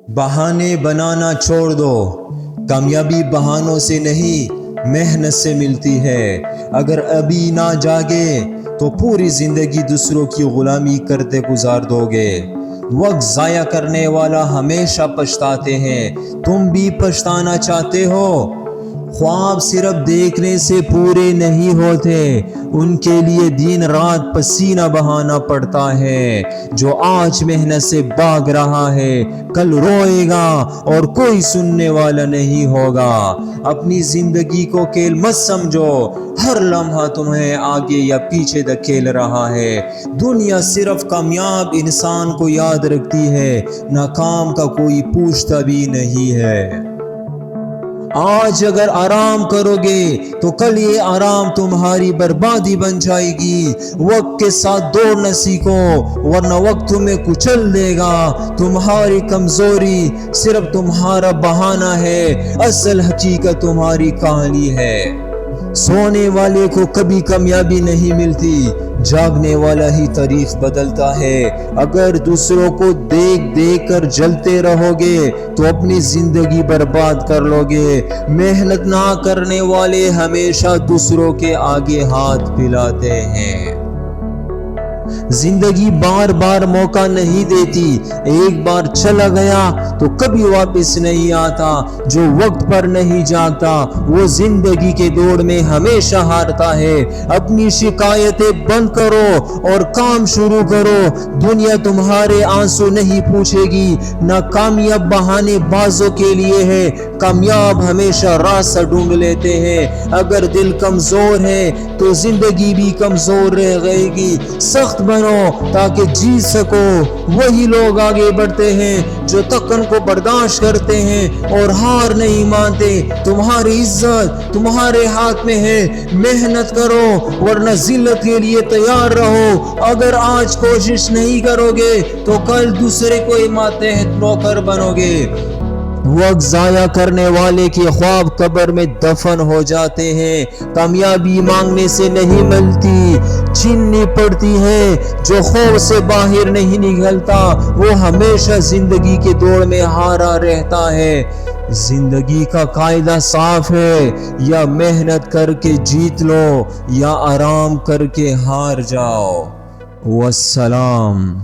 بہانے بنانا چھوڑ دو، کامیابی بہانوں سے نہیں محنت سے ملتی ہے۔ اگر ابھی نہ جاگے تو پوری زندگی دوسروں کی غلامی کرتے گزار دو گے۔ وقت ضائع کرنے والا ہمیشہ پچھتاتے ہیں۔ تم بھی پچھتانا چاہتے ہو؟ خواب صرف دیکھنے سے پورے نہیں ہوتے، ان کے لیے دن رات پسینہ بہانا پڑتا ہے۔ جو آج محنت سے بھاگ رہا ہے کل روئے گا اور کوئی سننے والا نہیں ہوگا۔ اپنی زندگی کو کھیل مت سمجھو، ہر لمحہ تمہیں آگے یا پیچھے دھکیل رہا ہے۔ دنیا صرف کامیاب انسان کو یاد رکھتی ہے، ناکام کا کوئی پوچھتا بھی نہیں ہے۔ آج اگر آرام کرو گے تو کل یہ آرام تمہاری بربادی بن جائے گی۔ وقت کے ساتھ دوڑنا سیکھو ورنہ وقت تمہیں کچل دے گا۔ تمہاری کمزوری صرف تمہارا بہانہ ہے، اصل حقیقت تمہاری کہانی ہے۔ سونے والے کو کبھی کامیابی نہیں ملتی، جاگنے والا ہی تاریخ بدلتا ہے۔ اگر دوسروں کو دیکھ دیکھ کر جلتے رہو گے تو اپنی زندگی برباد کر لو گے۔ محنت نہ کرنے والے ہمیشہ دوسروں کے آگے ہاتھ پھیلاتے ہیں۔ زندگی بار بار موقع نہیں دیتی، ایک بار چلا گیا تو کبھی واپس نہیں آتا۔ جو وقت پر نہیں جاگتا وہ زندگی کے دوڑ میں ہمیشہ ہارتا ہے۔ اپنی شکایتیں بند کرو اور کام شروع کرو۔ دنیا تمہارے آنسو نہیں پوچھے گی، نہ کامیاب بہانے بازوں کے لیے ہے۔ کامیاب ہمیشہ راستہ ڈھونڈ لیتے ہیں۔ اگر دل کمزور ہے تو زندگی بھی کمزور رہ گئے گی۔ سخت بنو تاکہ جیت سکو۔ وہی لوگ آگے بڑھتے ہیں جو تکن کو برداشت کرتے ہیں اور ہار نہیں مانتے۔ تمہاری عزت تمہارے ہاتھ میں ہے، محنت کرو ورنہ ذلت کے لیے تیار رہو۔ اگر آج کوشش نہیں کرو گے تو کل دوسرے کو ماتحت نوکر بنو گے۔ وقت ضائع کرنے والے کے خواب قبر میں دفن ہو جاتے ہیں۔ کامیابی مانگنے سے نہیں ملتی، چھیننی پڑتی ہے۔ جو خوف سے باہر نہیں نکلتا وہ ہمیشہ زندگی کے دوڑ میں ہارا رہتا ہے۔ زندگی کا قاعدہ صاف ہے، یا محنت کر کے جیت لو یا آرام کر کے ہار جاؤ۔ والسلام۔